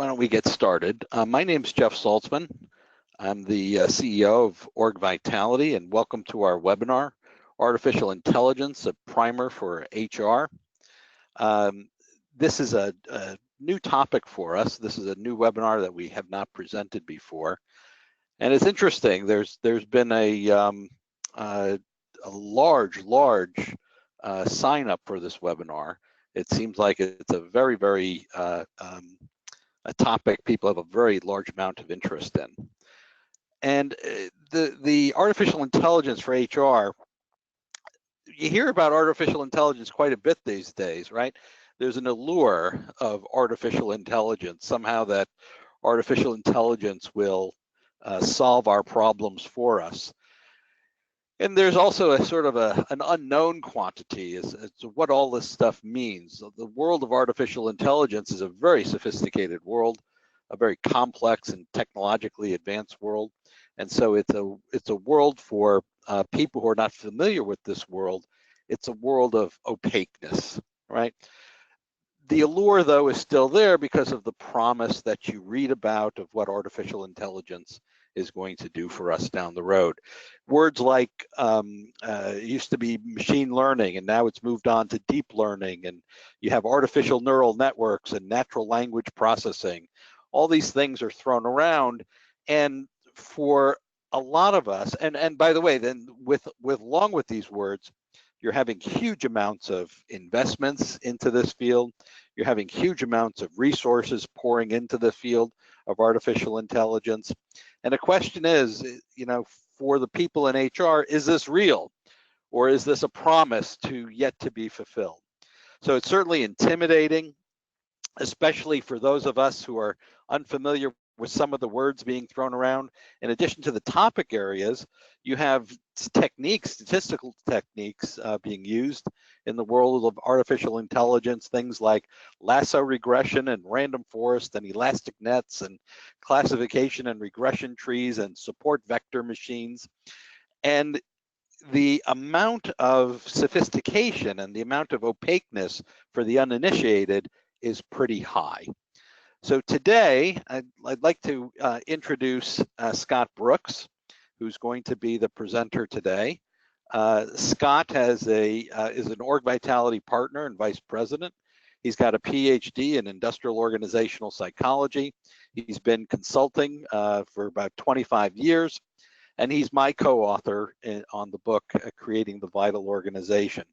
Why don't we get started? My name's Jeff Saltzman. I'm the CEO of Org Vitality, and welcome to our webinar, Artificial Intelligence, a Primer for HR. This is a new topic for us. This is a new webinar that we have not presented before. And it's interesting, there's been a large sign up for this webinar. It seems like it's a very a topic people have a very large amount of interest in. And the artificial intelligence for HR, you hear about artificial intelligence quite a bit these days, right? There's an allure of artificial intelligence, somehow that artificial intelligence will solve our problems for us. And there's also a sort of an unknown quantity as to what all this stuff means. The world of artificial intelligence is a very sophisticated world, a very complex and technologically advanced world. And so it's a world for people who are not familiar with this world. It's a world of opaqueness, right? The allure, though, is still there because of the promise that you read about of what artificial intelligence is going to do for us down the road. Words like it used to be machine learning, and now it's moved on to deep learning, and you have artificial neural networks and natural language processing. All these things are thrown around, and for a lot of us, and by the way, then along with these words, you're having huge amounts of investments into this field. You're having huge amounts of resources pouring into the field of artificial intelligence. And the question is, you know, for the people in HR, is this real? Or is this a promise yet to be fulfilled? So it's certainly intimidating, especially for those of us who are unfamiliar with some of the words being thrown around. In addition to the topic areas, you have statistical techniques being used in the world of artificial intelligence, things like lasso regression and random forest and elastic nets and classification and regression trees and support vector machines. And the amount of sophistication and the amount of opaqueness for the uninitiated is pretty high. So today, I'd like to introduce Scott Brooks, who's going to be the presenter today. Scott is an Org Vitality partner and vice president. He's got a PhD in industrial organizational psychology. He's been consulting for about 25 years, and he's my co-author on the book, Creating the Vital Organization.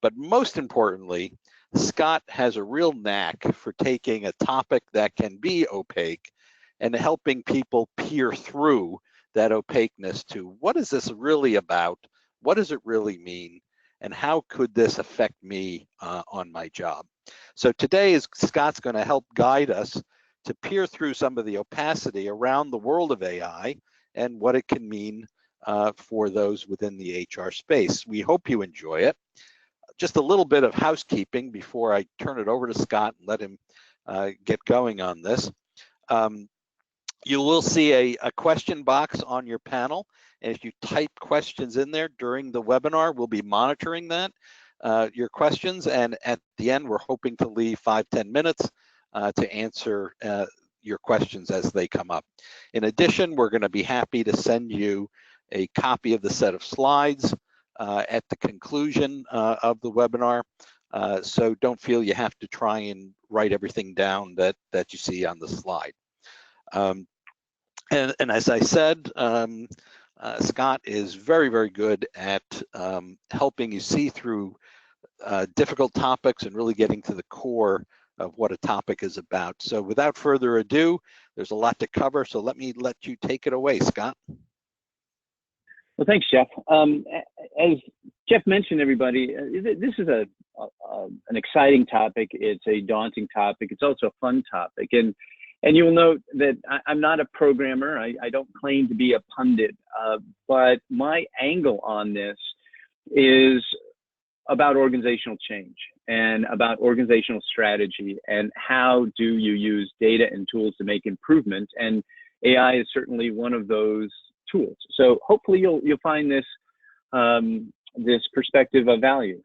But most importantly, Scott has a real knack for taking a topic that can be opaque and helping people peer through that opaqueness to what is this really about? What does it really mean? And how could this affect me on my job? So today Scott's going to help guide us to peer through some of the opacity around the world of AI and what it can mean for those within the HR space. We hope you enjoy it. Just a little bit of housekeeping before I turn it over to Scott and let him get going on this. You will see a question box on your panel, and if you type questions in there during the webinar, we'll be monitoring that, your questions, and at the end, we're hoping to leave 5-10 minutes to answer your questions as they come up. In addition, we're going to be happy to send you a copy of the set of slides at the conclusion of the webinar, so don't feel you have to try and write everything down that you see on the slide. And as I said, Scott is very good at helping you see through difficult topics and really getting to the core of what a topic is about. So without further ado, there's a lot to cover, so let you take it away, Scott. Well, thanks, Jeff. As Jeff mentioned, everybody, this is an exciting topic. It's a daunting topic. It's also a fun topic. And you will note that I'm not a programmer. I don't claim to be a pundit, but my angle on this is about organizational change and about organizational strategy and how do you use data and tools to make improvements. And AI is certainly one of those tools. So hopefully you'll find this this perspective of value.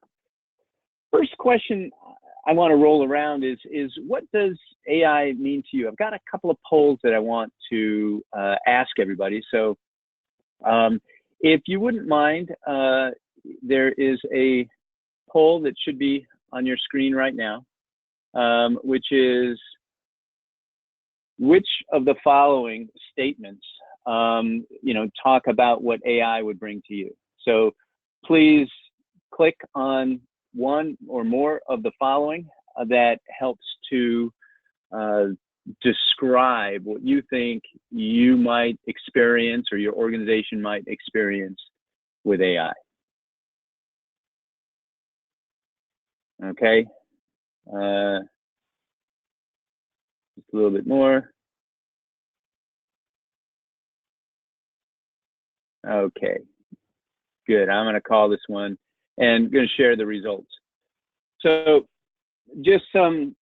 First question I want to roll around is what does AI mean to you? I've got a couple of polls that I want to ask everybody. So if you wouldn't mind, there is a poll that should be on your screen right now, which is, which of the following statements, talk about what AI would bring to you? So please click on one or more of the following that helps to describe what you think you might experience or your organization might experience with AI. Okay. Just a little bit more. Okay, good. I'm going to call this one and going to share the results. So just some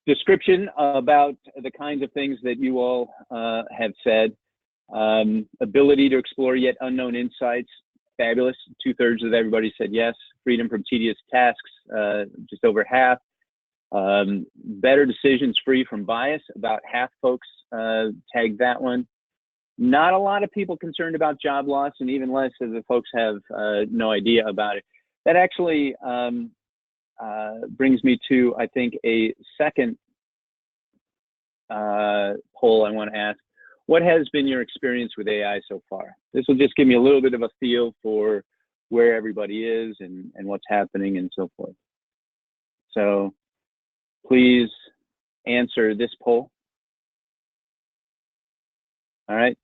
description about the kinds of things that you all have said. Ability to explore yet unknown insights, fabulous. 2/3 of everybody said yes. Freedom from tedious tasks, just over half. Better decisions free from bias, about half folks tagged that one. Not a lot of people concerned about job loss, and even less of the folks have no idea about it. That actually brings me to, I think, a second poll I want to ask. What has been your experience with AI so far? This will just give me a little bit of a feel for where everybody is and what's happening and so forth. So please answer this poll. All right,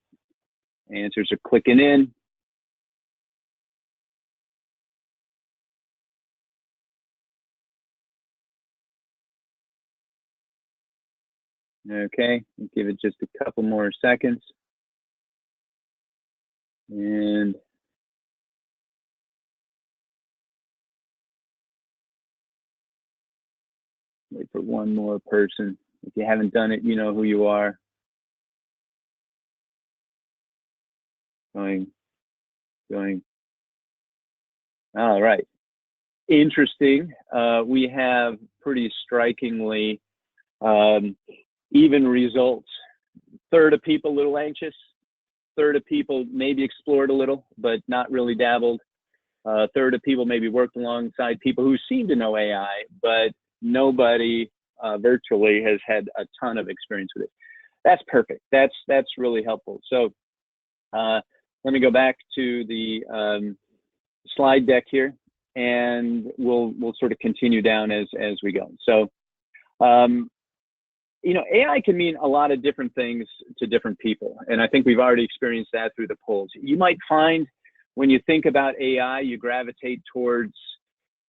answers are clicking in. Okay, give it just a couple more seconds. And wait for one more person. If you haven't done it, you know who you are. Going. All right. Interesting. We have pretty strikingly even results. 1/3 of people a little anxious. 1/3 of people maybe explored a little, but not really dabbled. 1/3 of people maybe worked alongside people who seem to know AI, but nobody virtually has had a ton of experience with it. That's perfect. That's really helpful. So let me go back to the slide deck here, and we'll sort of continue down as we go. So AI can mean a lot of different things to different people, and I think we've already experienced that through the polls. You might find when you think about AI, you gravitate towards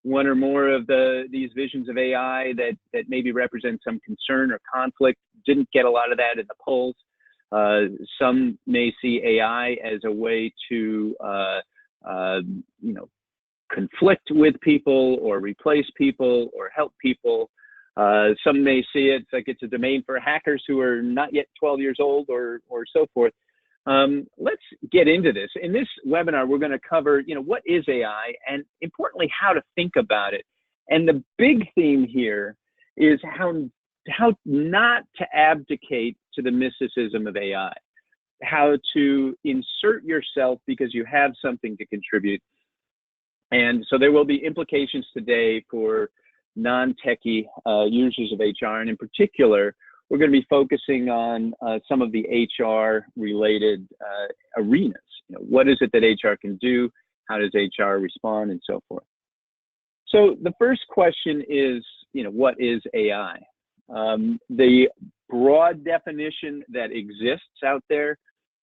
one or more of these visions of AI that maybe represent some concern or conflict. Didn't get a lot of that in the polls. Some may see AI as a way to conflict with people or replace people or help people. Some may see it like it's a domain for hackers who are not yet 12 years old or so forth. Let's get into this. In this webinar, we're going to cover, what is AI, and importantly, how to think about it. And the big theme here is how not to abdicate to the mysticism of AI, how to insert yourself because you have something to contribute. And so there will be implications today for non-techie users of HR, and in particular, we're going to be focusing on some of the HR-related arenas. What is it that HR can do? How does HR respond, and so forth? So the first question is, what is AI? The broad definition that exists out there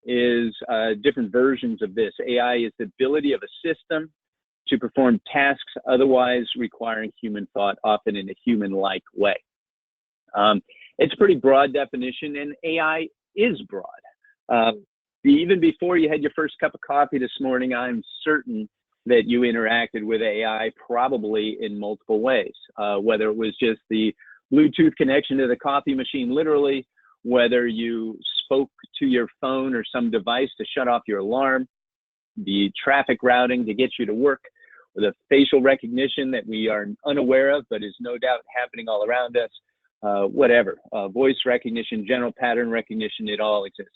is different versions of this. AI is the ability of a system to perform tasks otherwise requiring human thought, often in a human-like way. It's a pretty broad definition, and AI is broad. Even before you had your first cup of coffee this morning, I'm certain that you interacted with AI probably in multiple ways, whether it was just the Bluetooth connection to the coffee machine, literally, whether you spoke to your phone or some device to shut off your alarm, the traffic routing to get you to work, the facial recognition that we are unaware of, but is no doubt happening all around us, whatever, voice recognition, general pattern recognition, it all exists.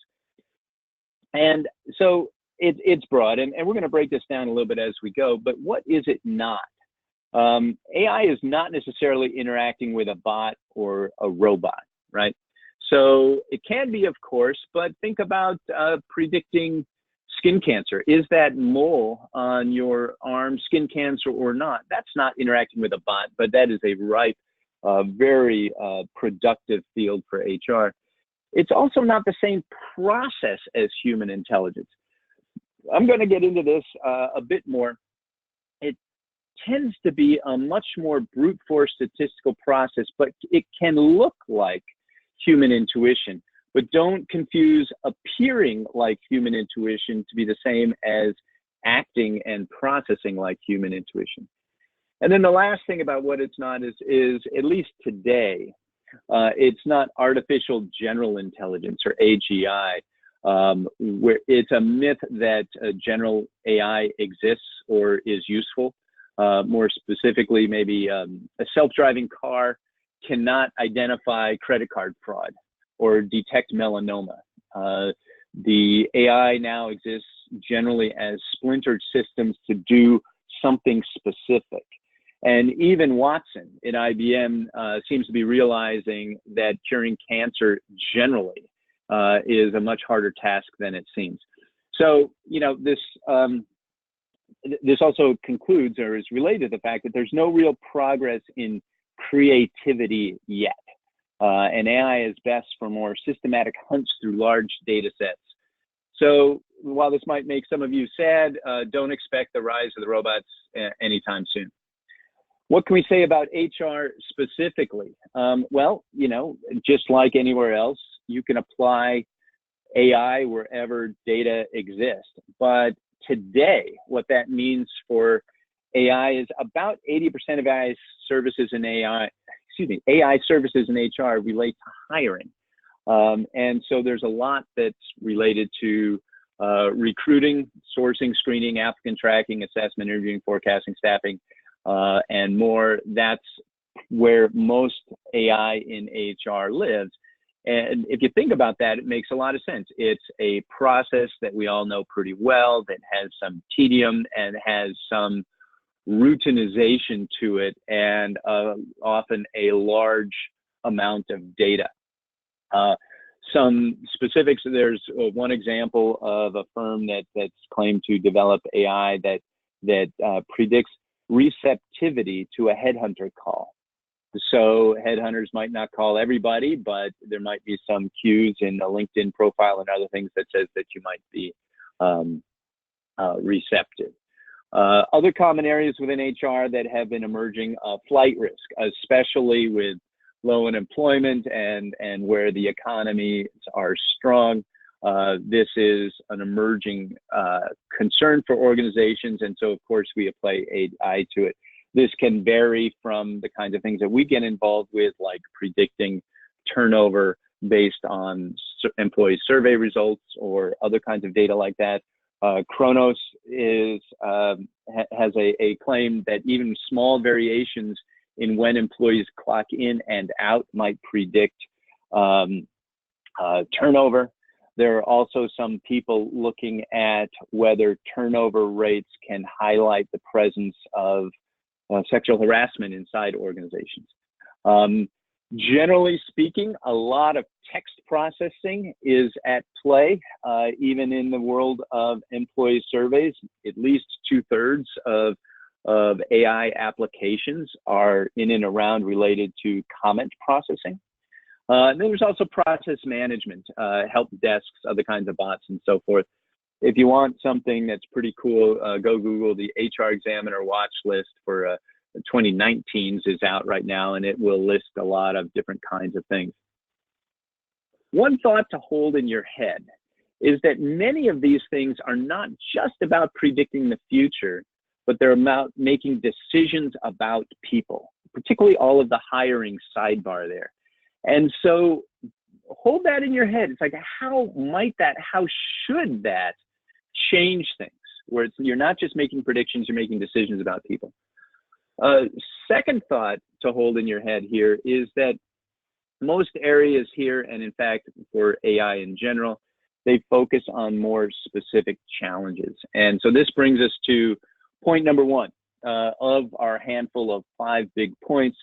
And so it's broad, and we're going to break this down a little bit as we go, but what is it not? AI is not necessarily interacting with a bot or a robot, right? So it can be, of course, but think about predicting skin cancer. Is that mole on your arm skin cancer or not? That's not interacting with a bot, but that is a ripe, very productive field for HR. It's also not the same process as human intelligence. I'm going to get into this a bit more. It tends to be a much more brute force statistical process, but it can look like human intuition. But don't confuse appearing like human intuition to be the same as acting and processing like human intuition. And then the last thing about what it's not is at least today, it's not artificial general intelligence or AGI, where it's a myth that general AI exists or is useful. More specifically, maybe a self-driving car cannot identify credit card fraud or detect melanoma. The AI now exists generally as splintered systems to do something specific. And even Watson at IBM seems to be realizing that curing cancer generally is a much harder task than it seems. So, you know, this also concludes or is related to the fact that there's no real progress in creativity yet. And AI is best for more systematic hunts through large data sets. So while this might make some of you sad, don't expect the rise of the robots anytime soon. What can we say about HR specifically? Well, you know, just like anywhere else, you can apply AI wherever data exists. But today, what that means for AI is about 80% of AI services in AI services in HR relate to hiring. And so there's a lot that's related to recruiting, sourcing, screening, applicant tracking, assessment, interviewing, forecasting, staffing, and more. That's where most AI in HR lives. And if you think about that, it makes a lot of sense. It's a process that we all know pretty well, that has some tedium and has some routinization to it, and often a large amount of data. Some specifics, there's one example of a firm that's claimed to develop AI that predicts receptivity to a headhunter call. So headhunters might not call everybody, but there might be some cues in a LinkedIn profile and other things that says that you might be receptive. Other common areas within HR that have been emerging, flight risk, especially with low unemployment and where the economies are strong. This is an emerging concern for organizations, and so of course we apply AI to it. This can vary from the kinds of things that we get involved with, like predicting turnover based on employee survey results or other kinds of data like that. Kronos has a claim that even small variations in when employees clock in and out might predict turnover. There are also some people looking at whether turnover rates can highlight the presence of sexual harassment inside organizations. Generally speaking, a lot of text processing is at play, even in the world of employee surveys. At least 2/3 of AI applications are in and around related to comment processing. Then there's also process management, help desks, other kinds of bots, and so forth. If you want something that's pretty cool, go Google the HR Examiner watch list for 2019's is out right now, and it will list a lot of different kinds of things. One thought to hold in your head is that many of these things are not just about predicting the future, but they're about making decisions about people, particularly all of the hiring sidebar there. And so hold that in your head. It's like, how should that change things? where you're not just making predictions, you're making decisions about people. Second thought to hold in your head here is that most areas here, and in fact for AI in general, they focus on more specific challenges. And so this brings us to point number one of our handful of 5 big points.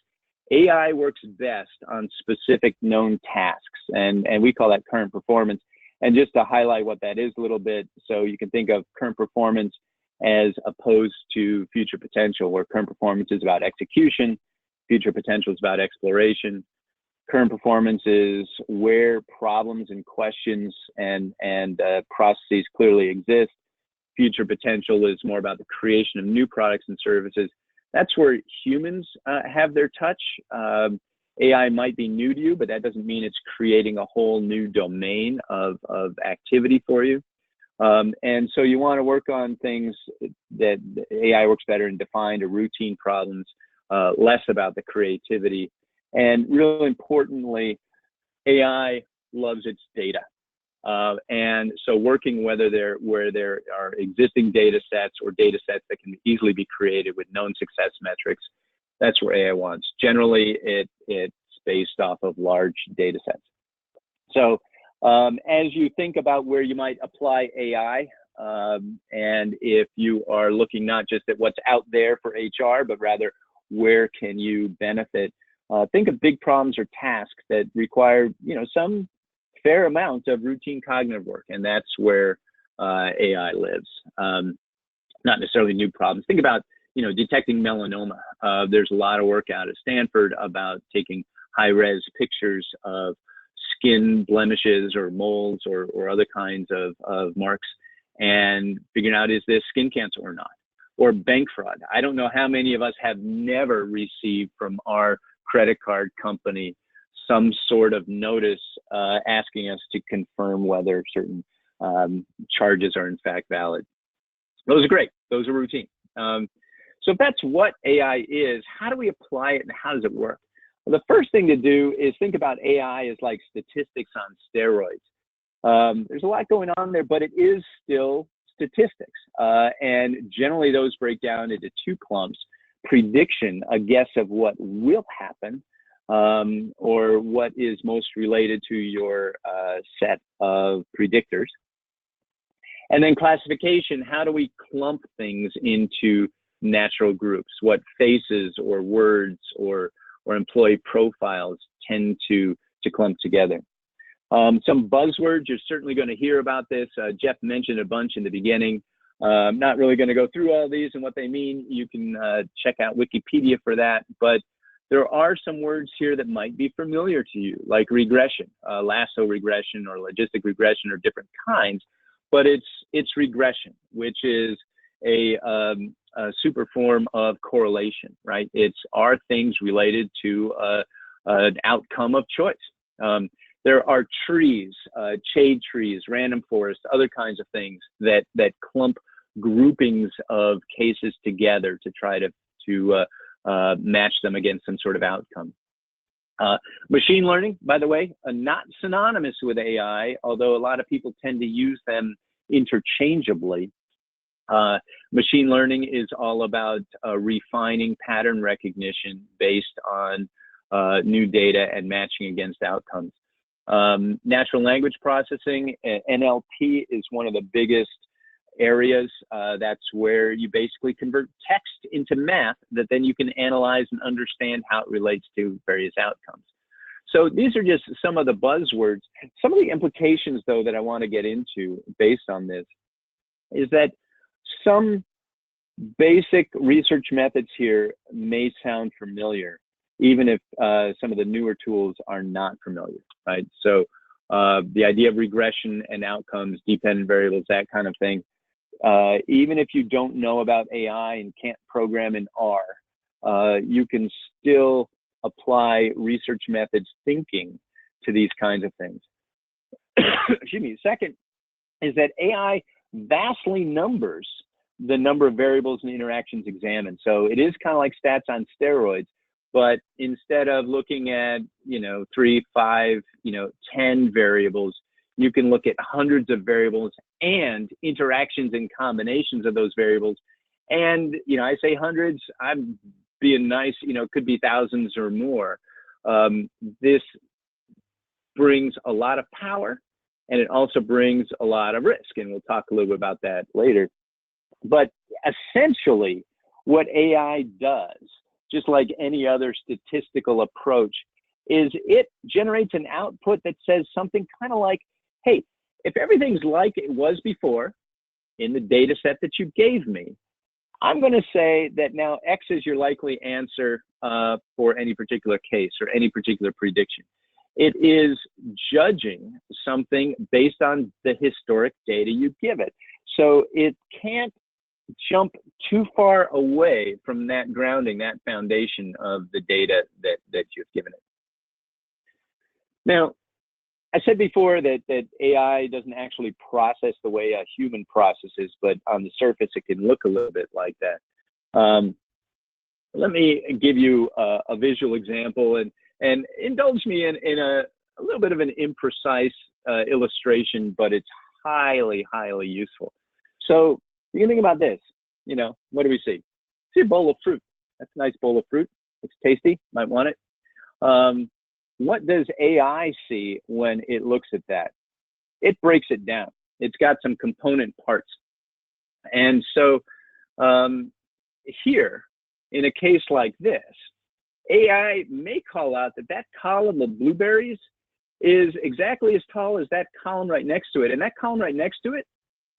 AI works best on specific known tasks, and we call that current performance. And just to highlight what that is a little bit, so you can think of current performance as opposed to future potential, where current performance is about execution, future potential is about exploration. Current performance is where problems and questions and processes clearly exist. Future potential is more about the creation of new products and services. That's where humans have their touch. AI might be new to you, but that doesn't mean it's creating a whole new domain of activity for you. And so you want to work on things that AI works better in defined or routine problems, less about the creativity. And really importantly, AI loves its data. And so working where there are existing data sets or data sets that can easily be created with known success metrics, that's where AI wants. Generally, it's based off of large data sets. So as you think about where you might apply AI, and if you are looking not just at what's out there for HR, but rather where can you benefit, think of big problems or tasks that require, some fair amount of routine cognitive work, and that's where AI lives. Not necessarily new problems. Think about, detecting melanoma. There's a lot of work out at Stanford about taking high-res pictures of skin blemishes or moles or other kinds of marks and figuring out, is this skin cancer or not? Or bank fraud. I don't know how many of us have never received from our credit card company some sort of notice asking us to confirm whether certain charges are in fact valid. Those are great. Those are routine. So if that's what AI is, how do we apply it and how does it work? Well, the first thing to do is think about AI as like statistics on steroids. There's a lot going on there, but it is still statistics. And generally those break down into 2 clumps: prediction, a guess of what will happen, or what is most related to your set of predictors. And then classification, how do we clump things into natural groups? What faces or words or employee profiles tend to clump together? Some buzzwords, you're certainly going to hear about this. Jeff mentioned a bunch in the beginning. I'm not really going to go through all these and what they mean. You can check out Wikipedia for that. But there are some words here that might be familiar to you, like regression, lasso regression or logistic regression, or different kinds. But it's regression, which is a super form of correlation, right? Are things related to an outcome of choice? There are trees, shade trees, random forest, other kinds of things that clump groupings of cases together to try to match them against some sort of outcome. Machine learning, by the way, not synonymous with AI, although a lot of people tend to use them interchangeably. Machine learning is all about refining pattern recognition based on new data and matching against outcomes. Natural language processing, NLP, is one of the biggest areas. That's where you basically convert text into math that then you can analyze and understand how it relates to various outcomes. So these are just some of the buzzwords. Some of the implications, though, that I want to get into based on this is that some basic research methods here may sound familiar, even if some of the newer tools are not familiar, right? So the idea of regression and outcomes, dependent variables, that kind of thing. Even if you don't know about AI and can't program in R, you can still apply research methods thinking to these kinds of things. Excuse me. Second is that AI vastly numbers the number of variables and interactions examined. So it is kind of like stats on steroids, but instead of looking at, 3, 5, 10 variables, You can look at hundreds of variables and interactions and combinations of those variables. And, I say hundreds, I'm being nice, it could be thousands or more. This brings a lot of power, and it also brings a lot of risk. And we'll talk a little bit about that later. But essentially, what AI does, just like any other statistical approach, is it generates an output that says something kind of like, hey, if everything's like it was before in the data set that you gave me, I'm going to say that now X is your likely answer for any particular case or any particular prediction. It is judging something based on the historic data you give it. So it can't jump too far away from that grounding, that foundation of the data that you've given it. Now, I said before that AI doesn't actually process the way a human processes, but on the surface, it can look a little bit like that. Let me give you a visual example and indulge me in a little bit of an imprecise illustration, but it's highly, highly useful. So you can think about this, what do we see? See a bowl of fruit. That's a nice bowl of fruit. It's tasty, might want it. What does AI see when it looks at that? It breaks it down. It's got some component parts. And so here, in a case like this, AI may call out that column of blueberries is exactly as tall as that column right next to it. And that column right next to it,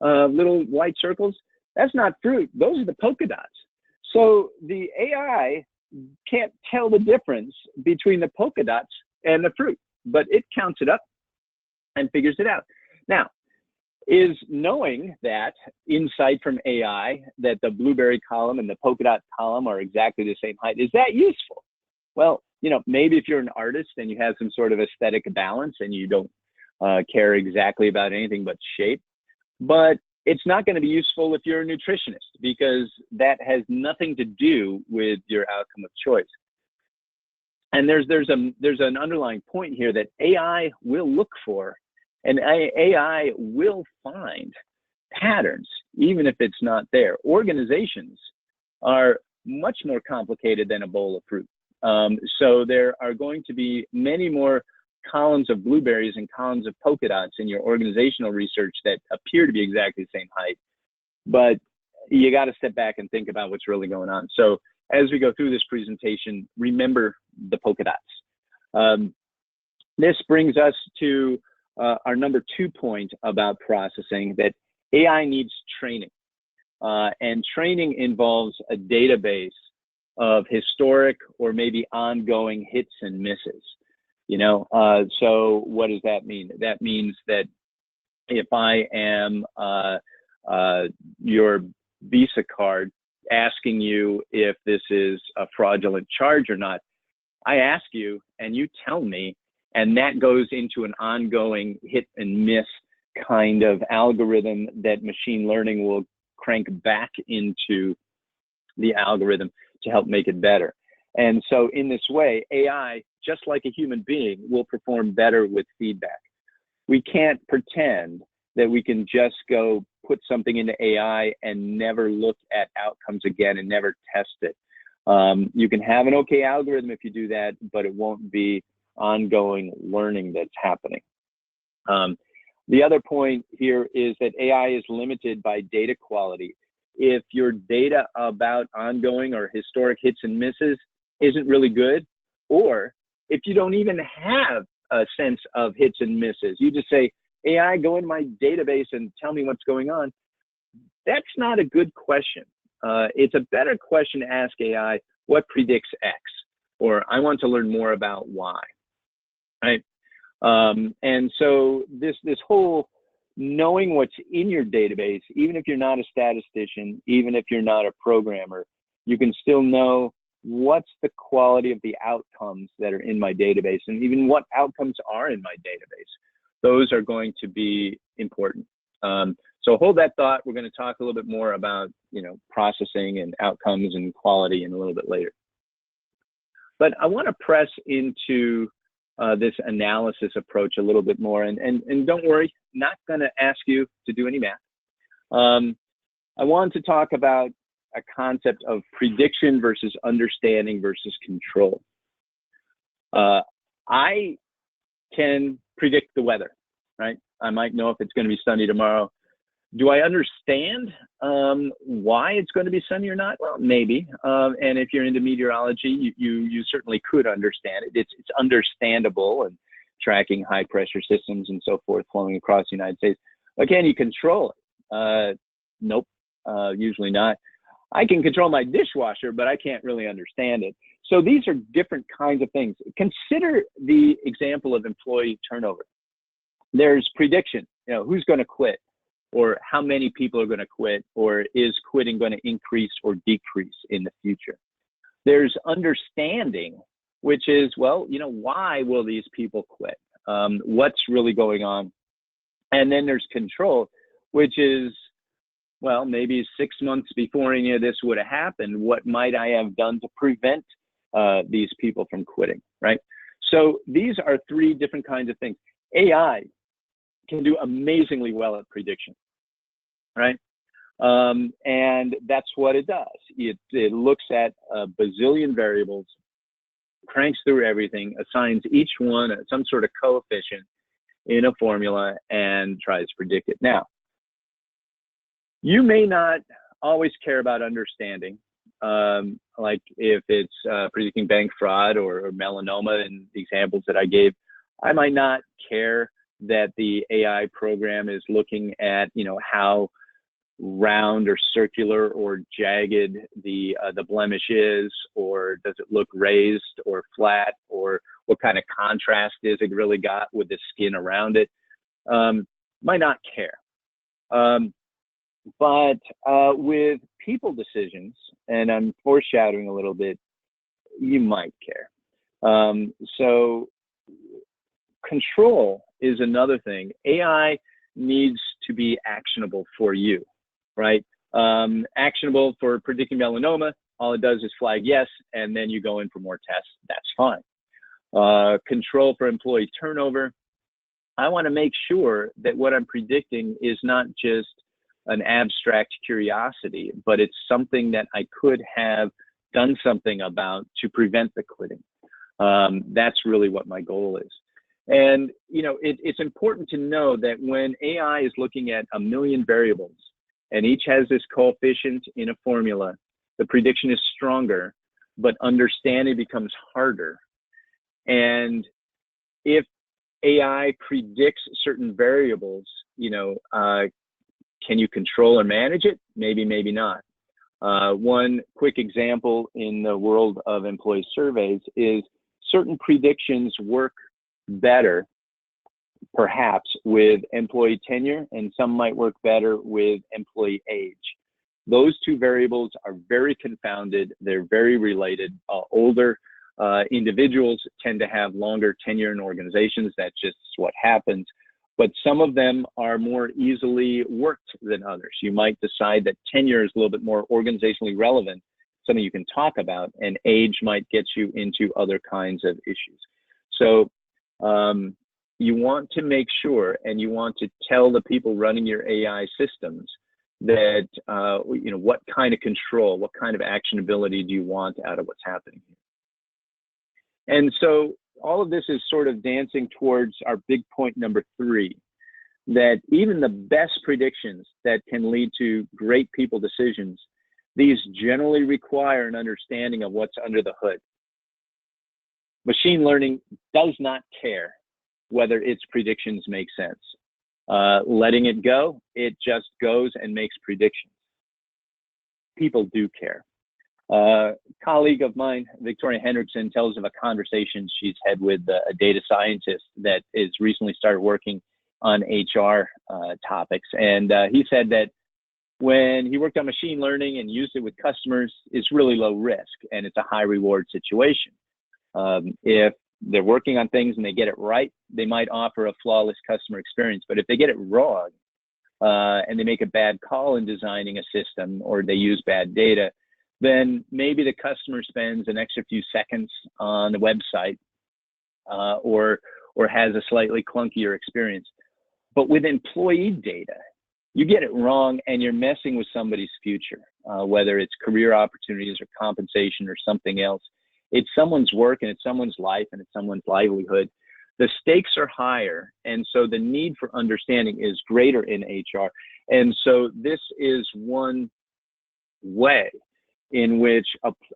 little white circles, that's not fruit. Those are the polka dots. So the AI can't tell the difference between the polka dots and the fruit, but it counts it up and figures it out. Now, is knowing that insight from AI that the blueberry column and the polka dot column are exactly the same height, is that useful? Well, maybe if you're an artist and you have some sort of aesthetic balance and you don't care exactly about anything but shape, but it's not going to be useful if you're a nutritionist, because that has nothing to do with your outcome of choice. And there's an underlying point here that AI will look for, and AI will find patterns, even if it's not there. Organizations are much more complicated than a bowl of fruit. So there are going to be many more columns of blueberries and columns of polka dots in your organizational research that appear to be exactly the same height, but you got to step back and think about what's really going on. So as we go through this presentation, remember the polka dots. This brings us to our number 2 point about processing, that AI needs training. And training involves a database of historic or maybe ongoing hits and misses. So what does that mean? That means that if I am your Visa card asking you if this is a fraudulent charge or not, I ask you and you tell me, and that goes into an ongoing hit and miss kind of algorithm that machine learning will crank back into the algorithm to help make it better. And so in this way, AI, just like a human being, will perform better with feedback. We can't pretend that we can just go put something into AI and never look at outcomes again and never test it. You can have an okay algorithm if you do that, but it won't be ongoing learning that's happening. The other point here is that AI is limited by data quality. If your data about ongoing or historic hits and misses isn't really good, or if you don't even have a sense of hits and misses, you just say, AI, go in my database and tell me what's going on, that's not a good question. It's a better question to ask AI, what predicts X? Or I want to learn more about Y, right? And so this whole knowing what's in your database, even if you're not a statistician, even if you're not a programmer, you can still know what's the quality of the outcomes that are in my database, and even what outcomes are in my database. Those are going to be important. So hold that thought. We're going to talk a little bit more about, processing and outcomes and quality in a little bit later. But I want to press into this analysis approach a little bit more. And don't worry, not going to ask you to do any math. I want to talk about a concept of prediction versus understanding versus control. I can predict the weather, right? I might know if it's going to be sunny tomorrow. Do I understand why it's going to be sunny or not? Well, maybe. And if you're into meteorology, you certainly could understand it. It's understandable, and tracking high pressure systems and so forth flowing across the United States. But can you control it? Nope, usually not. I can control my dishwasher, but I can't really understand it. So these are different kinds of things. Consider the example of employee turnover. There's prediction, who's going to quit, or how many people are going to quit, or is quitting going to increase or decrease in the future. There's understanding, which is, well, why will these people quit? What's really going on? And then there's control, which is, well, maybe 6 months before any of this would have happened, what might I have done to prevent these people from quitting, right? So these are three different kinds of things. AI can do amazingly well at prediction, right? And that's what it does. It looks at a bazillion variables, cranks through everything, assigns each one some sort of coefficient in a formula, and tries to predict it. Now, you may not always care about understanding, like if it's predicting bank fraud or melanoma in the examples that I gave. I might not care that the AI program is looking at, how round or circular or jagged the blemish is, or does it look raised or flat, or what kind of contrast is it really got with the skin around it. Might not care. But with people decisions, and I'm foreshadowing a little bit, you might care. So control is another thing. AI needs to be actionable for you, right? Actionable for predicting melanoma, all it does is flag yes, and then you go in for more tests. That's fine. Control for employee turnover. I want to make sure that what I'm predicting is not just an abstract curiosity, but it's something that I could have done something about to prevent the quitting. That's really what my goal is. And, it's important to know that when AI is looking at a million variables and each has this coefficient in a formula, the prediction is stronger, but understanding becomes harder. And if AI predicts certain variables, can you control or manage it? Maybe, maybe not. One quick example in the world of employee surveys is certain predictions work better, perhaps, with employee tenure, and some might work better with employee age. Those two variables are very confounded. They're very related. Older individuals tend to have longer tenure in organizations. That's just what happens. But some of them are more easily worked than others. You might decide that tenure is a little bit more organizationally relevant, something you can talk about, and age might get you into other kinds of issues. So you want to make sure, and you want to tell the people running your AI systems that, what kind of control, what kind of actionability do you want out of what's happening here? And so all of this is sort of dancing towards our big point number 3, that even the best predictions that can lead to great people decisions, these generally require an understanding of what's under the hood. Machine learning does not care whether its predictions make sense. Letting it go, it just goes and makes predictions. People do care. A colleague of mine, Victoria Hendrickson, tells of a conversation she's had with a data scientist that is recently started working on HR topics. And he said that when he worked on machine learning and used it with customers, it's really low risk and it's a high reward situation. If they're working on things and they get it right, they might offer a flawless customer experience. But if they get it wrong and they make a bad call in designing a system, or they use bad data, then maybe the customer spends an extra few seconds on the website or has a slightly clunkier experience. But with employee data, you get it wrong and you're messing with somebody's future, whether it's career opportunities or compensation or something else. It's someone's work and it's someone's life and it's someone's livelihood. The stakes are higher, and so the need for understanding is greater in HR. And so this is one way in which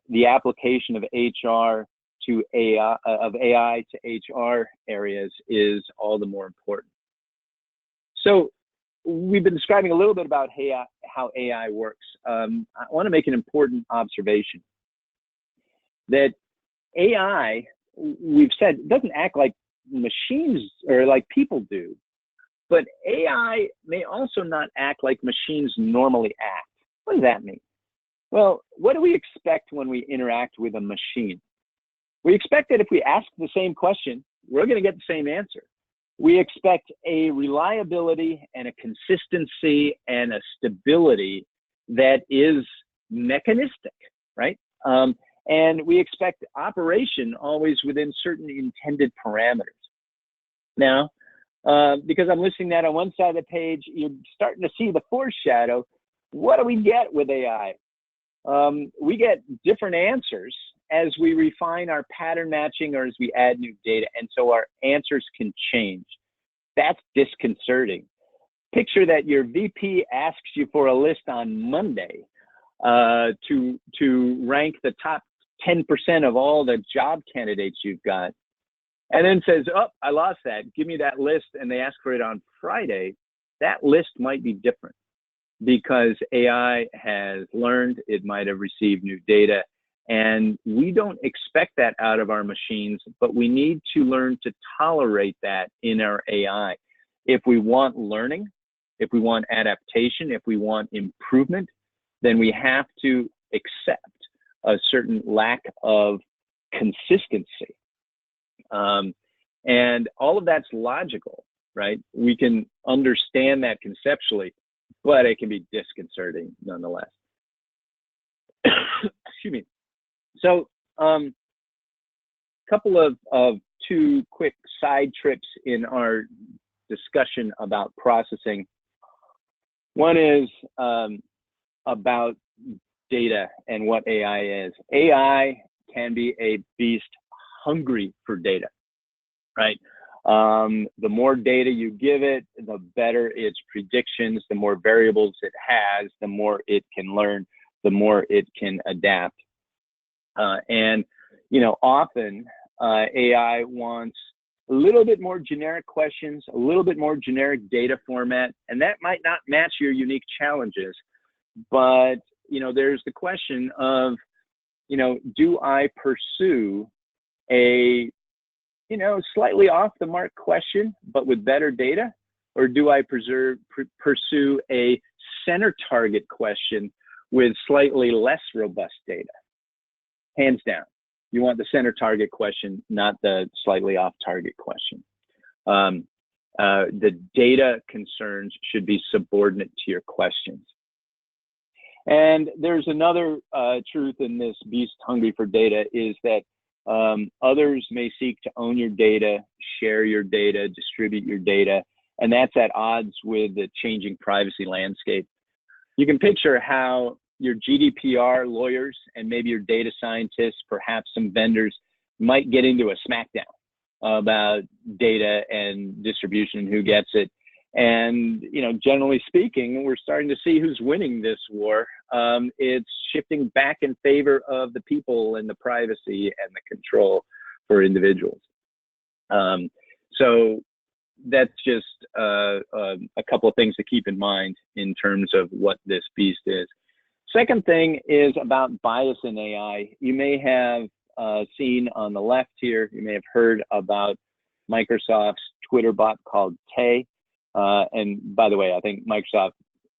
the application of HR to AI, of AI to HR areas is all the more important. So we've been describing a little bit about how AI works. I want to make an important observation that AI, we've said, doesn't act like machines or like people do, but AI may also not act like machines normally act. What does that mean? Well, what do we expect when we interact with a machine? We expect that if we ask the same question, we're going to get the same answer. We expect a reliability and a consistency and a stability that is mechanistic, right? And we expect operation always within certain intended parameters. Now, because I'm listing that on one side of the page, you're starting to see the foreshadow. What do we get with AI? We get different answers as we refine our pattern matching or as we add new data, and so our answers can change. That's disconcerting. Picture that your VP asks you for a list on Monday to rank the top 10% of all the job candidates you've got, and then says, oh, I lost that, give me that list, and they ask for it on Friday. That list might be different because AI has learned, it might have received new data, and we don't expect that out of our machines, but we need to learn to tolerate that in our AI. If we want learning, if we want adaptation, if we want improvement, then we have to accept a certain lack of consistency. And all of that's logical, right? We can understand that conceptually, but it can be disconcerting nonetheless. Excuse me. So, couple of two quick side trips in our discussion about processing. One is about data and what AI is. AI can be a beast hungry for data, right? The more data you give it, the better its predictions, the more variables it has, the more it can learn, the more it can adapt. And, you know, often AI wants a little bit more generic questions, a little bit more generic data format, and that might not match your unique challenges. But, you know, there's the question of, you know, do I pursue a, you know, slightly off the mark question, but with better data? Or do I pursue a center target question with slightly less robust data? Hands down, you want the center target question, not the slightly off target question. The data concerns should be subordinate to your questions. And there's another truth in this beast hungry for data is that others may seek to own your data, share your data, distribute your data, and that's at odds with the changing privacy landscape. You can picture how your GDPR lawyers and maybe your data scientists, perhaps some vendors, might get into a smackdown about data and distribution and who gets it. And, you know, generally speaking, we're starting to see who's winning this war. It's shifting back in favor of the people and the privacy and the control for individuals. So that's just a couple of things to keep in mind in terms of what this beast is. Second thing is about bias in AI. You may have seen on the left here, you may have heard about Microsoft's Twitter bot called Tay. And by the way, I think Microsoft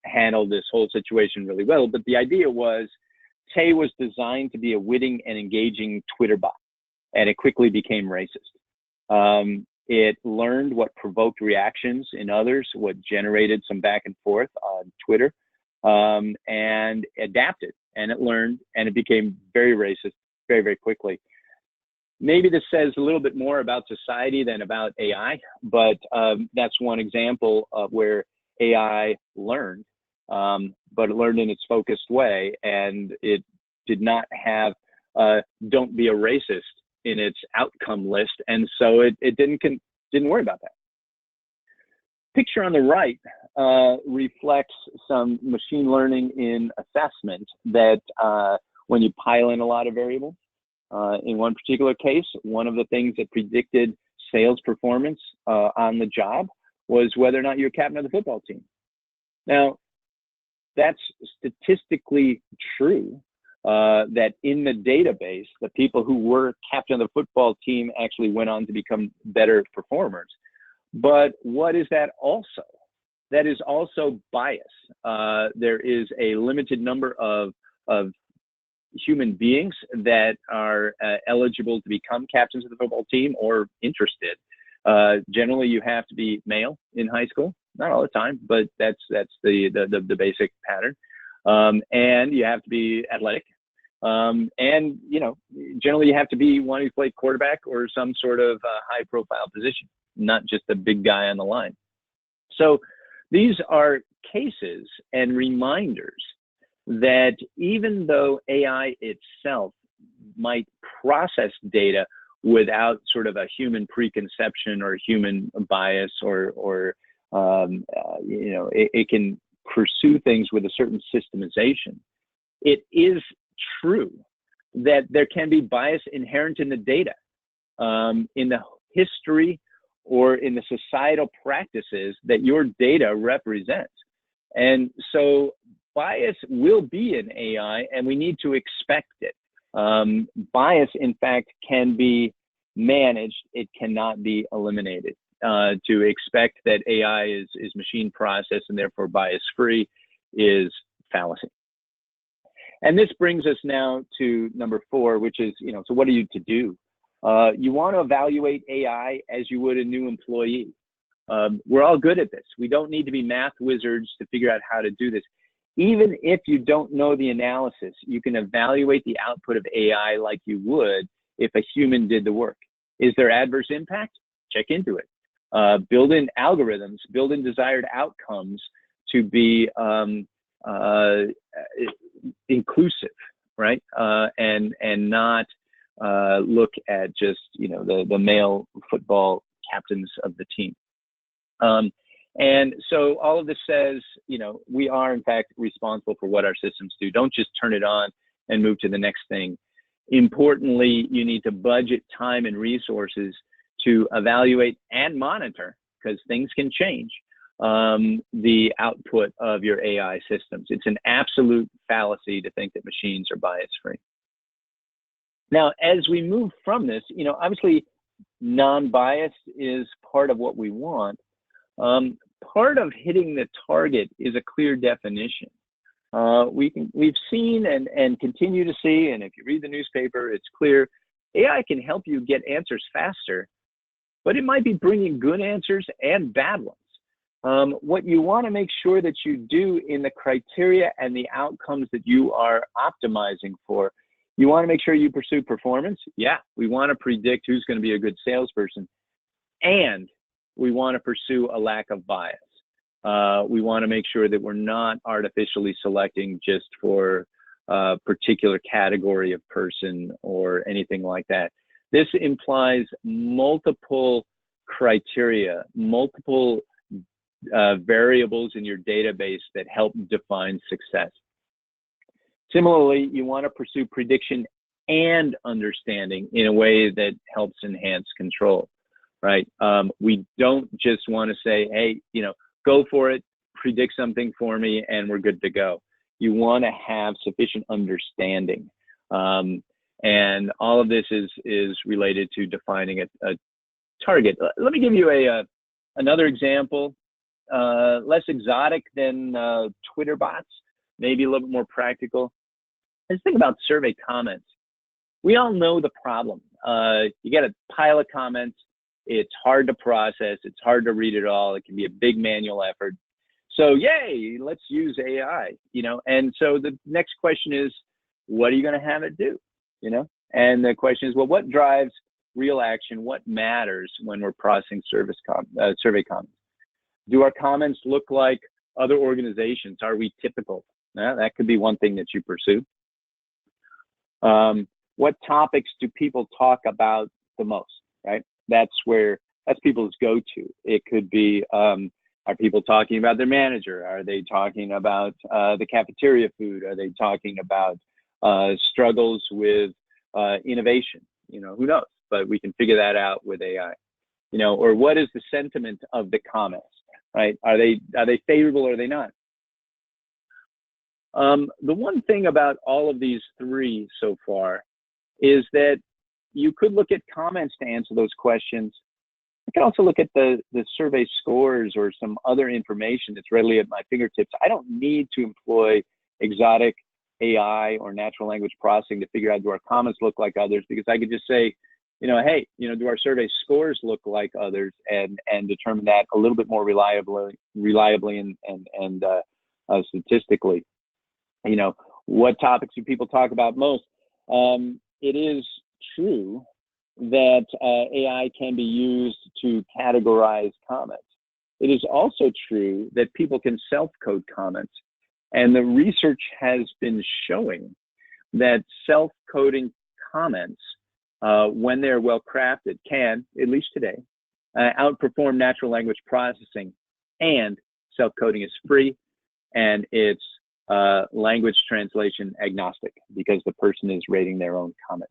handled this whole situation really well, but the idea was Tay was designed to be a witty and engaging Twitter bot, and it quickly became racist. It learned what provoked reactions in others, what generated some back and forth on Twitter, and adapted, and it learned, and it became very racist very, very quickly. Maybe this says a little bit more about society than about AI, but that's one example of where AI learned, but it learned in its focused way, and it did not have "don't be a racist" in its outcome list, and so it didn't worry about that. Picture on the right reflects some machine learning in assessment that when you pile in a lot of variables. In one particular case, one of the things that predicted sales performance on the job was whether or not you're captain of the football team. Now, that's statistically true, that in the database, the people who were captain of the football team actually went on to become better performers. But what is that also? That is also bias. There is a limited number of human beings that are eligible to become captains of the football team or interested. Generally, you have to be male in high school. Not all the time, but that's the basic pattern. And you have to be athletic. And generally you have to be one who's played quarterback or some sort of high-profile position, not just a big guy on the line. So these are cases and reminders that even though AI itself might process data without sort of a human preconception or human bias, or it can pursue things with a certain systemization, it is true that there can be bias inherent in the data, in the history or in the societal practices that your data represents. And so bias will be in AI, and we need to expect it. Bias, in fact, can be managed. It cannot be eliminated. To expect that AI is machine processed and therefore bias-free is fallacy. And this brings us now to number 4, which is, so what are you to do? You want to evaluate AI as you would a new employee. We're all good at this. We don't need to be math wizards to figure out how to do this. Even if you don't know the analysis, you can evaluate the output of AI like you would if a human did the work. Is there adverse impact? Check into it. Build in algorithms, build in desired outcomes to be inclusive, right? And not look at just the male football captains of the team. And so all of this says, we are in fact responsible for what our systems do. Don't just turn it on and move to the next thing. Importantly, you need to budget time and resources to evaluate and monitor, because things can change, the output of your AI systems. It's an absolute fallacy to think that machines are bias-free. Now, as we move from this, obviously non-bias is part of what we want. Part of hitting the target is a clear definition. We've seen and continue to see, and if you read the newspaper, it's clear, AI can help you get answers faster, but it might be bringing good answers and bad ones. What you want to make sure that you do in the criteria and the outcomes that you are optimizing for, you want to make sure you pursue performance. Yeah, we want to predict who's going to be a good salesperson, and we want to pursue a lack of bias. We want to make sure that we're not artificially selecting just for a particular category of person or anything like that. This implies multiple criteria, multiple variables in your database that help define success. Similarly, you want to pursue prediction and understanding in a way that helps enhance control, right? We don't just want to say, hey, go for it, predict something for me, and we're good to go. You want to have sufficient understanding. And all of this is related to defining a target. Let me give you another example, less exotic than Twitter bots, maybe a little bit more practical. Let's think about survey comments. We all know the problem. You get a pile of comments. It's hard to process. It's hard to read it all. It can be a big manual effort. So yay, let's use AI, And so the next question is, what are you going to have it do? And the question is, well, what drives real action? What matters when we're processing survey comments? Do our comments look like other organizations? Are we typical? That could be one thing that you pursue. What topics do people talk about the most, right? That's people's go-to. It could be, are people talking about their manager? Are they talking about the cafeteria food? Are they talking about struggles with innovation? Who knows? But we can figure that out with AI. Or what is the sentiment of the comments, right? Are they favorable or are they not? The one thing about all of these three so far is that you could look at comments to answer those questions. You can also look at the survey scores or some other information that's readily at my fingertips. I don't need to employ exotic AI or natural language processing to figure out, do our comments look like others? Because I could just say, hey, do our survey scores look like others, and determine that a little bit more reliably and statistically. What topics do people talk about most? It is true that AI can be used to categorize comments. It is also true that people can self-code comments. And the research has been showing that self-coding comments, when they're well-crafted, can, at least today, outperform natural language processing. And self-coding is free, and it's language translation agnostic, because the person is rating their own comment.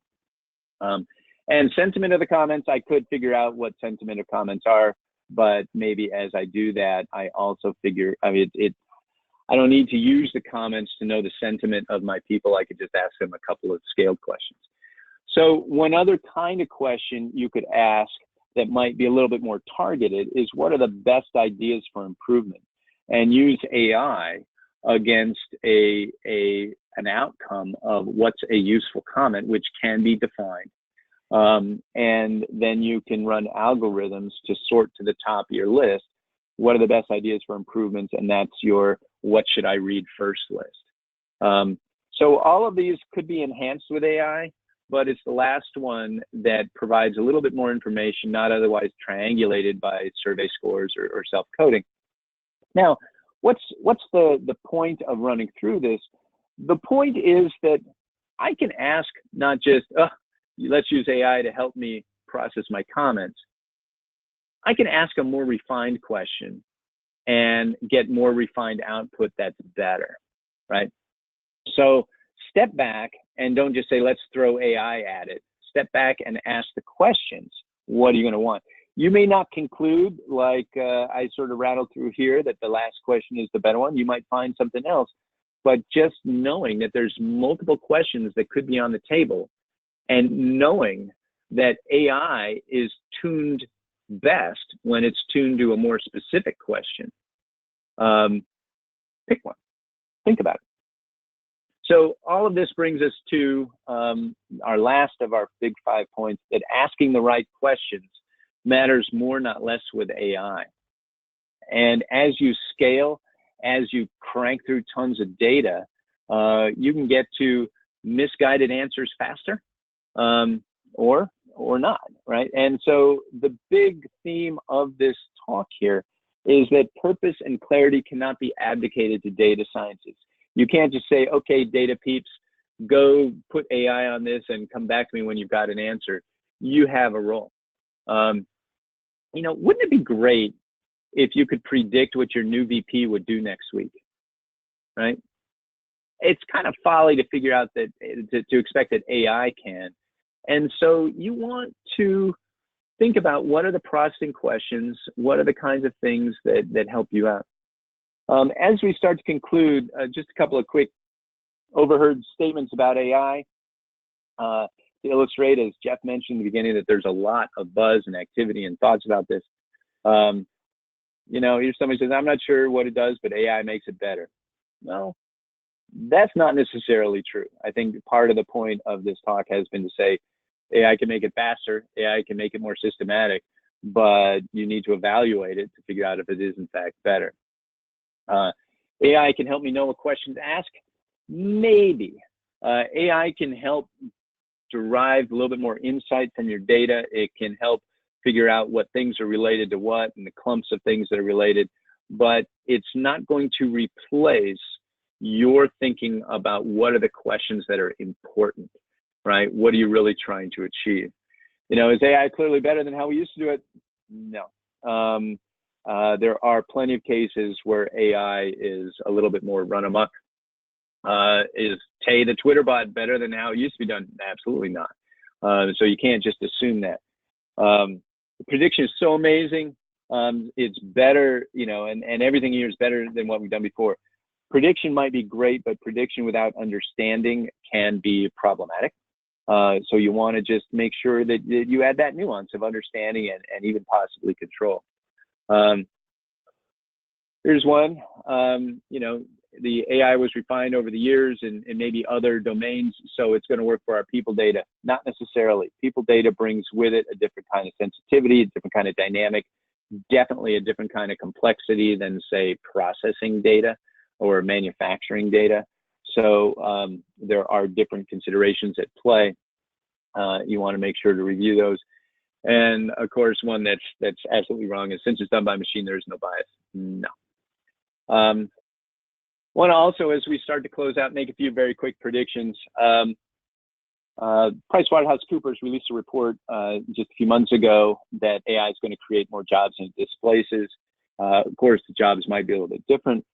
And sentiment of the comments, I could figure out what sentiment of comments are, but maybe as I do that, I also figure, I don't need to use the comments to know the sentiment of my people. I could just ask them a couple of scaled questions. So one other kind of question you could ask that might be a little bit more targeted is, what are the best ideas for improvement? And use AI against an outcome of what's a useful comment, which can be defined. And then you can run algorithms to sort to the top of your list. What are the best ideas for improvements? And that's your what should I read first list. So all of these could be enhanced with AI, but it's the last one that provides a little bit more information, not otherwise triangulated by survey scores or self-coding. Now, what's the point of running through this? The point is that I can ask not just, let's use AI to help me process my comments. I can ask a more refined question and get more refined output that's better, right? So step back and don't just say, let's throw AI at it. Step back and ask the questions. What are you going to want? You may not conclude, like I sort of rattled through here, that the last question is the better one. You might find something else. But just knowing that there's multiple questions that could be on the table, and knowing that AI is tuned best when it's tuned to a more specific question. Pick one. Think about it. So all of this brings us to our last of our big 5 points, that asking the right questions matters more, not less, with AI. And as you scale, as you crank through tons of data, you can get to misguided answers faster, or not, right? And so the big theme of this talk here is that purpose and clarity cannot be abdicated to data scientists. You can't just say, okay, data peeps, go put AI on this and come back to me when you've got an answer. You have a role. Wouldn't it be great if you could predict what your new VP would do next week, right? It's kind of folly to figure out that, to expect that AI can. And so you want to think about, what are the processing questions? What are the kinds of things that help you out? As we start to conclude, just a couple of quick overheard statements about AI. To illustrate, as Jeff mentioned in the beginning, that there's a lot of buzz and activity and thoughts about this. Here's somebody says, I'm not sure what it does, but AI makes it better. Well, that's not necessarily true. I think part of the point of this talk has been to say, AI can make it faster, AI can make it more systematic, but you need to evaluate it to figure out if it is in fact better. AI can help me know what questions to ask. Maybe. AI can help derive a little bit more insight from your data. It can help figure out what things are related to what and the clumps of things that are related, but it's not going to replace your thinking about what are the questions that are important, right? What are you really trying to achieve? You know, is AI clearly better than how we used to do it? No. There are plenty of cases where AI is a little bit more run amok. Is Tay the Twitter bot better than how it used to be done? Absolutely not. So you can't just assume that. The prediction is so amazing. It's better, you know, and everything here is better than what we've done before. Prediction might be great, but prediction without understanding can be problematic. So you want to just make sure that you add that nuance of understanding and even possibly control. Here's one, you know, the AI was refined over the years and maybe other domains, so it's going to work for our people data. Not necessarily. People data brings with it a different kind of sensitivity, a different kind of dynamic, definitely a different kind of complexity than, say, processing data or manufacturing data. So there are different considerations at play. You want to make sure to review those. And of course, one that's absolutely wrong is, since it's done by machine, there's no bias. No. Want to also, as we start to close out, make a few very quick predictions. PricewaterhouseCoopers released a report just a few months ago that AI is going to create more jobs than it displaces. Of course, the jobs might be a little bit different,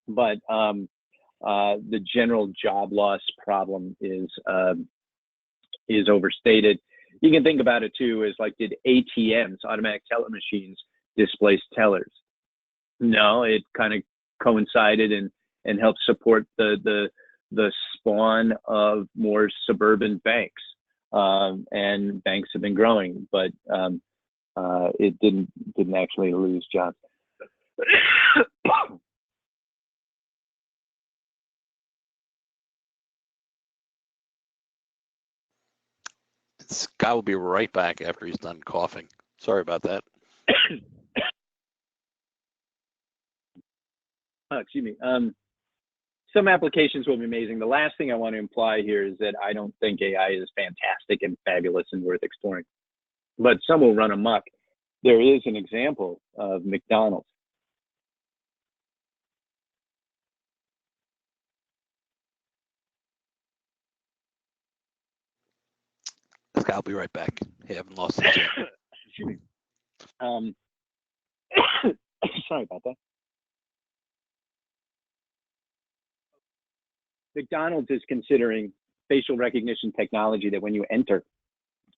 but the general job loss problem is overstated. You can think about it too as like, did ATMs, automatic teller machines, displace tellers? No, it kind of coincided and helped support the spawn of more suburban banks, and banks have been growing, but it didn't actually lose jobs. Scott will be right back after he's done coughing. Sorry about that. Excuse me. Some applications will be amazing. The last thing I want to imply here is that I don't think AI is fantastic and fabulous and worth exploring, but some will run amok. There is an example of McDonald's. Scott will be right back. He haven't lost his yet. Excuse me. Sorry about that. McDonald's is considering facial recognition technology that when you enter,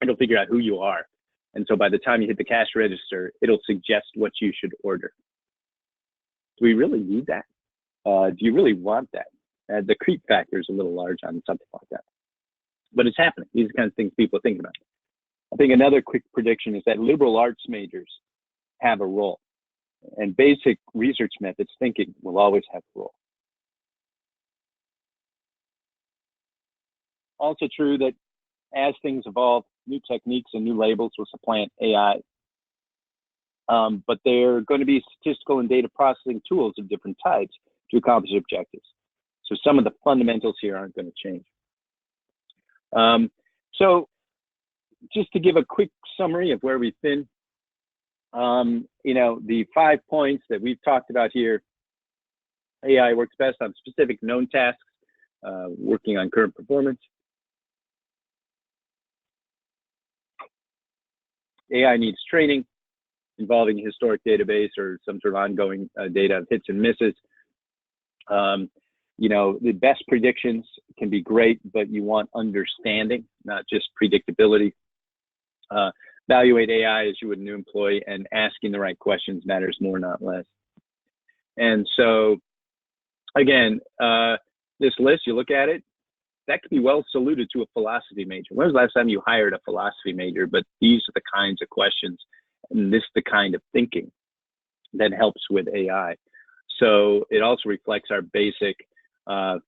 it'll figure out who you are. And so by the time you hit the cash register, it'll suggest what you should order. Do we really need that? Do you really want that? The creep factor is a little large on something like that. But it's happening. These are the kinds of things people are thinking about. I think another quick prediction is that liberal arts majors have a role. And basic research methods thinking will always have a role. Also true that as things evolve, new techniques and new labels will supplant AI. But they're going to be statistical and data processing tools of different types to accomplish objectives. So some of the fundamentals here aren't going to change. So just to give a quick summary of where we've been, you know, the 5 points that we've talked about here: AI works best on specific known tasks, working on current performance. AI needs training involving a historic database or some sort of ongoing data of hits and misses. You know, the best predictions can be great, but you want understanding, not just predictability. Evaluate AI as you would a new employee, and asking the right questions matters more, not less. And so, again, this list, you look at it, that could be well saluted to a philosophy major. When was the last time you hired a philosophy major? But these are the kinds of questions, and this is the kind of thinking that helps with AI. So it also reflects our basic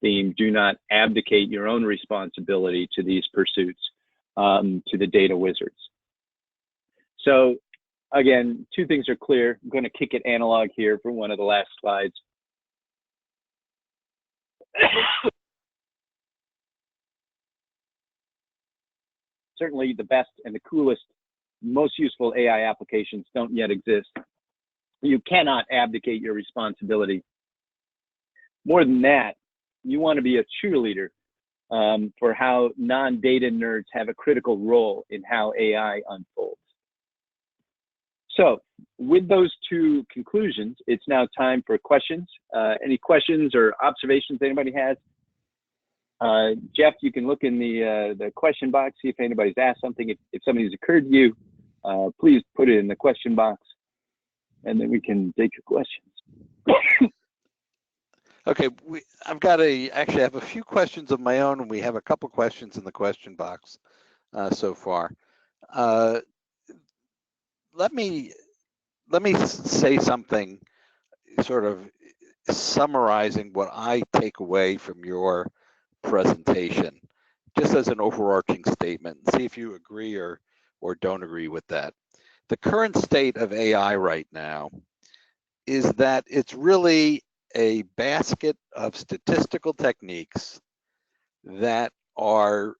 theme: do not abdicate your own responsibility to these pursuits, to the data wizards. So again, two things are clear. I'm going to kick it analog here for one of the last slides. certainly the best and the coolest, most useful AI applications don't yet exist. You cannot abdicate your responsibility. More than that, you want to be a cheerleader for how non-data nerds have a critical role in how AI unfolds. So with those two conclusions, it's now time for questions. Any questions or observations anybody has? Jeff, you can look in the question box, see if anybody's asked something. If something's occurred to you, please put it in the question box, and then we can take your questions. Okay, actually I have a few questions of my own, and we have a couple questions in the question box so far. Let me say something sort of summarizing what I take away from your presentation, just as an overarching statement, and see if you agree or don't agree with that. The current state of AI right now is that it's really a basket of statistical techniques that are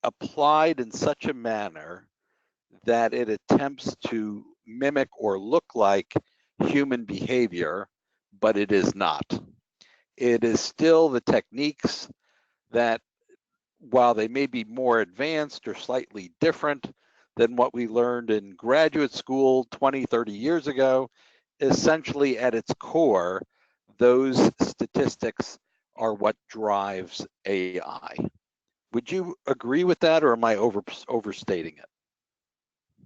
applied in such a manner that it attempts to mimic or look like human behavior, but it is not. It is still the techniques that, while they may be more advanced or slightly different than what we learned in graduate school 20, 30 years ago, essentially at its core, those statistics are what drives AI. Would you agree with that, or am I overstating it?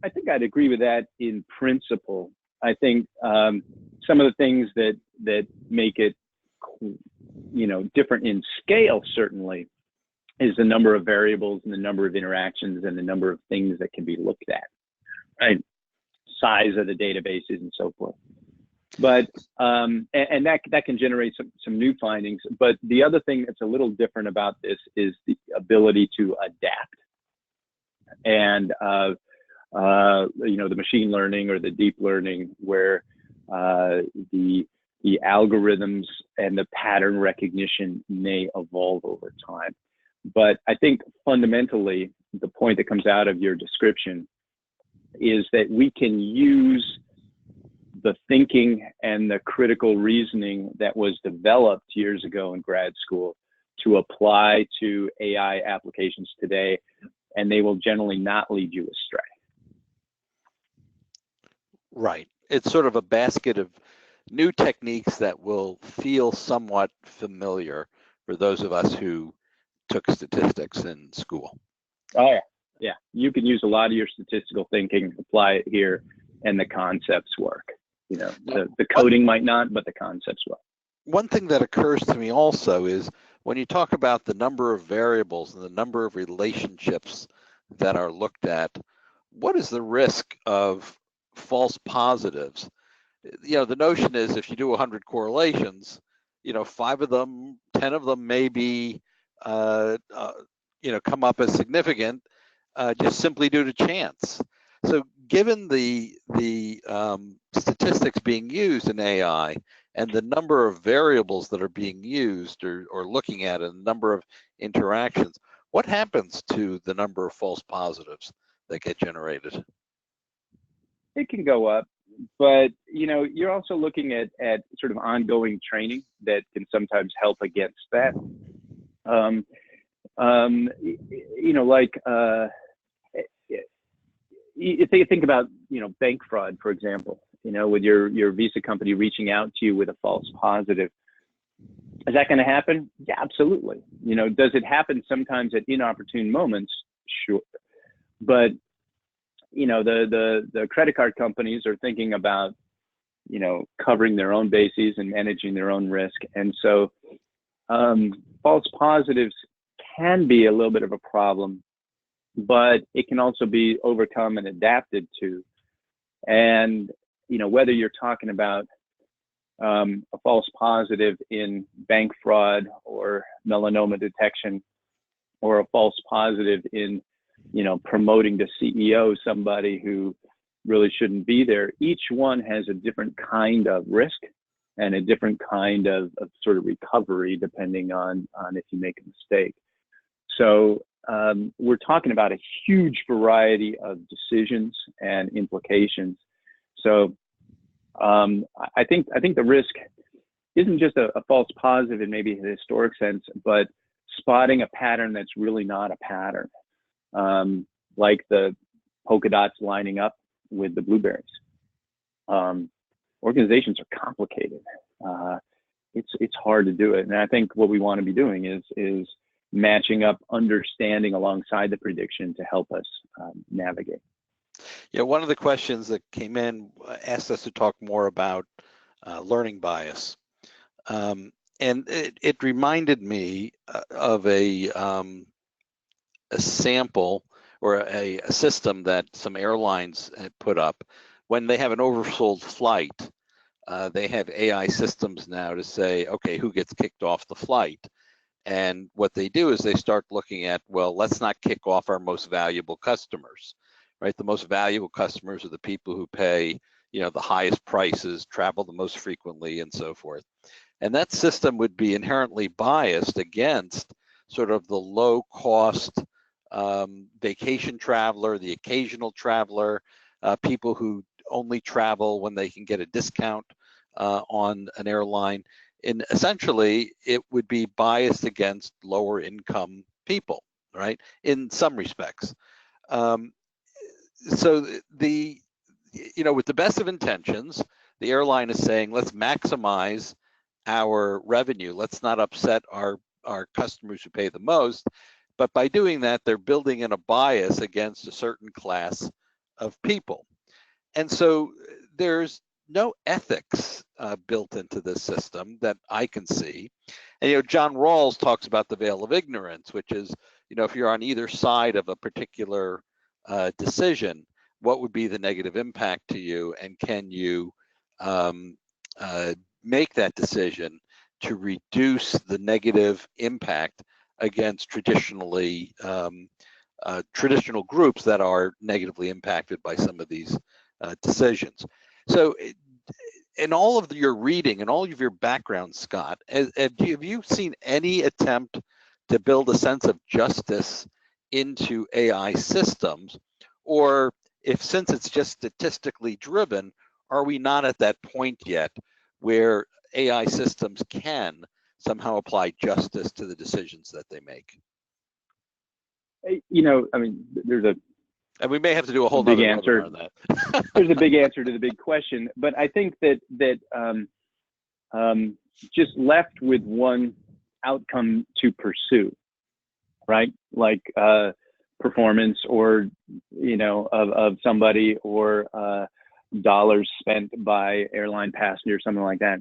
I think I'd agree with that in principle. I think some of the things that make it, different in scale certainly is the number of variables and the number of interactions and the number of things that can be looked at, right? Size of the databases and so forth. But and that can generate some new findings. But the other thing that's a little different about this is the ability to adapt. And the machine learning or the deep learning, where the algorithms and the pattern recognition may evolve over time. But I think fundamentally, the point that comes out of your description is that we can use the thinking and the critical reasoning that was developed years ago in grad school to apply to AI applications today, and they will generally not lead you astray. Right. It's sort of a basket of new techniques that will feel somewhat familiar for those of us who took statistics in school. Oh, yeah. Yeah. You can use a lot of your statistical thinking, apply it here, and the concepts work. The coding might not, but the concepts will. One thing that occurs to me also is when you talk about the number of variables and the number of relationships that are looked at, what is the risk of false positives? The notion is if you do 100 correlations, 5 of them, 10 of them may be, come up as significant just simply due to chance. So given the statistics being used in AI and the number of variables that are being used or looking at and the number of interactions, what happens to the number of false positives that get generated? It can go up, but you're also looking at sort of ongoing training that can sometimes help against that. If you think about bank fraud, for example, with your Visa company reaching out to you with a false positive, is that going to happen? Yeah, absolutely. Does it happen sometimes at inopportune moments? Sure, but the credit card companies are thinking about covering their own bases and managing their own risk, and so false positives can be a little bit of a problem, but it can also be overcome and adapted to. And whether you're talking about a false positive in bank fraud or melanoma detection, or a false positive in promoting to CEO somebody who really shouldn't be there, each one has a different kind of risk and a different kind of sort of recovery depending on if you make a mistake. So we're talking about a huge variety of decisions and implications. So I think the risk isn't just a false positive in maybe a historic sense, but spotting a pattern that's really not a pattern, like the polka dots lining up with the blueberries. Organizations are complicated. It's hard to do it, and I think what we want to be doing is matching up understanding alongside the prediction to help us navigate. Yeah, one of the questions that came in asked us to talk more about learning bias. And it reminded me of a sample or a system that some airlines had put up. When they have an oversold flight, they have AI systems now to say, okay, who gets kicked off the flight? And what they do is they start looking at, well, let's not kick off our most valuable customers, right? The most valuable customers are the people who pay, the highest prices, travel the most frequently, and so forth. And that system would be inherently biased against sort of the low cost vacation traveler, the occasional traveler, people who only travel when they can get a discount on an airline. And essentially, it would be biased against lower income people, right? In some respects. So with the best of intentions, the airline is saying, let's maximize our revenue. Let's not upset our customers who pay the most. But by doing that, they're building in a bias against a certain class of people. And so there's no ethics built into this system that I can see. And, John Rawls talks about the veil of ignorance, which is, if you're on either side of a particular decision, what would be the negative impact to you? And can you make that decision to reduce the negative impact against traditional groups that are negatively impacted by some of these decisions? So in all of your reading and all of your background, Scott, have you seen any attempt to build a sense of justice into AI systems? Or since it's just statistically driven, are we not at that point yet where AI systems can somehow apply justice to the decisions that they make? And we may have to do a whole big other answer on that. There's a big answer to the big question, but I think that just left with one outcome to pursue, right? Like performance, or of somebody, or dollars spent by airline passenger, something like that.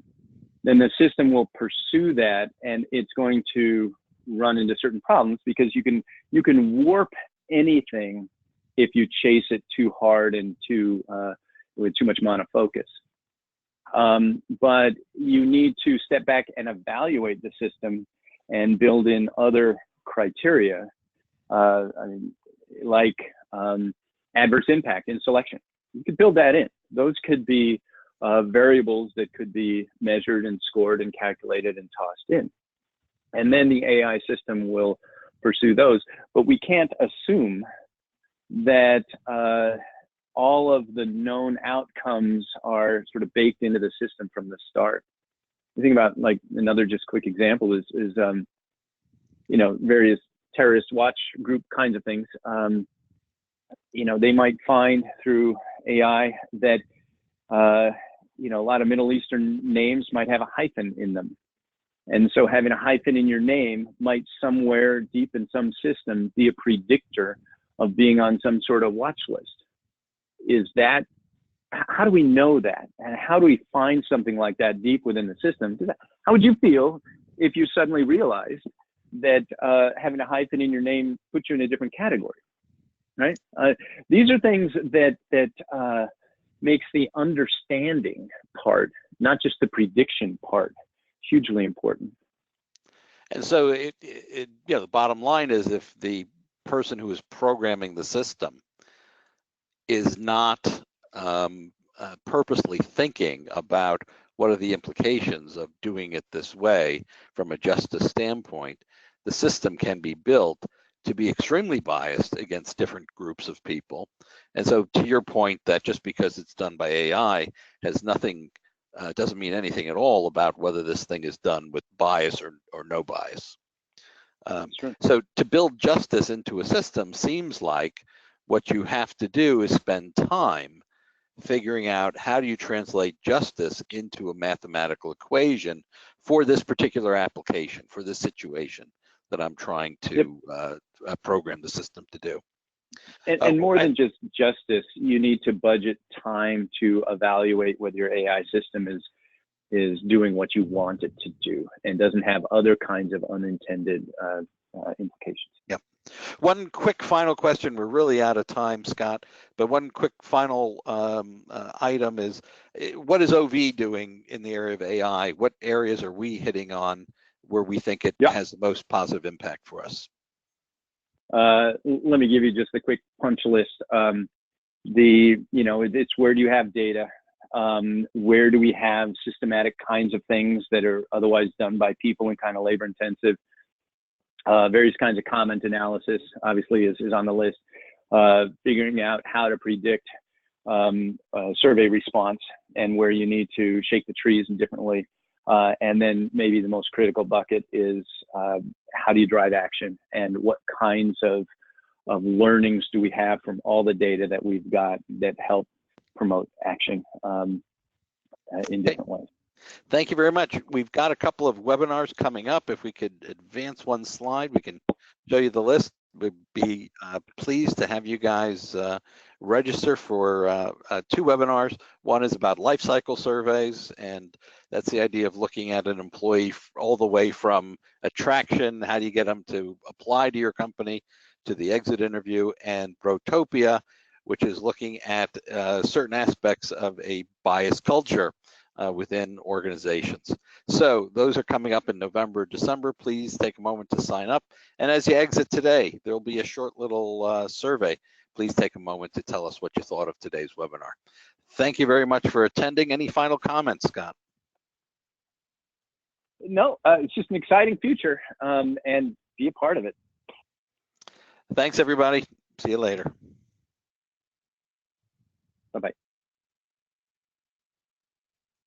Then the system will pursue that, and it's going to run into certain problems, because you can warp anything if you chase it too hard and with too much monofocus. But you need to step back and evaluate the system and build in other criteria, like adverse impact in selection. You could build that in. Those could be variables that could be measured and scored and calculated and tossed in. And then the AI system will pursue those. But we can't assume that all of the known outcomes are sort of baked into the system from the start. You think about, like, another just quick example is various terrorist watch group kinds of things. They might find through AI that a lot of Middle Eastern names might have a hyphen in them. And so having a hyphen in your name might somewhere deep in some system be a predictor of being on some sort of watch list. How do we know that? And how do we find something like that deep within the system? How would you feel if you suddenly realized that having a hyphen in your name puts you in a different category, right? These are things that makes the understanding part, not just the prediction part, hugely important. And so the bottom line is, if the person who is programming the system is not purposely thinking about what are the implications of doing it this way from a justice standpoint, the system can be built to be extremely biased against different groups of people. And so to your point that just because it's done by AI has nothing, doesn't mean anything at all about whether this thing is done with bias or no bias. So to build justice into a system seems like what you have to do is spend time figuring out how do you translate justice into a mathematical equation for this particular application, for this situation that I'm trying to program the system to do. And more than just justice, you need to budget time to evaluate whether your AI system is doing what you want it to do and doesn't have other kinds of unintended implications. Yep. One quick final question. We're really out of time, Scott, but one quick final item is, what is OV doing in the area of AI? What areas are we hitting on where we think it has the most positive impact for us? Let me give you just a quick punch list. It's where do you have data? Where do we have systematic kinds of things that are otherwise done by people and kind of labor intensive? Various kinds of comment analysis obviously is on the list. Figuring out how to predict survey response and where you need to shake the trees differently. And then maybe the most critical bucket is how do you drive action and what kinds of learnings do we have from all the data that we've got that help promote action in different ways. Thank you very much. We've got a couple of webinars coming up. If we could advance one slide, we can show you the list. We'd be pleased to have you guys register for 2 webinars. One is about life cycle surveys, and that's the idea of looking at an employee all the way from attraction, how do you get them to apply to your company, to the exit interview, and Brotopia, which is looking at certain aspects of a biased culture within organizations. So those are coming up in November, December. Please take a moment to sign up. And as you exit today, there'll be a short little survey. Please take a moment to tell us what you thought of today's webinar. Thank you very much for attending. Any final comments, Scott? No, it's just an exciting future, and be a part of it. Thanks, everybody. See you later. Bye-bye.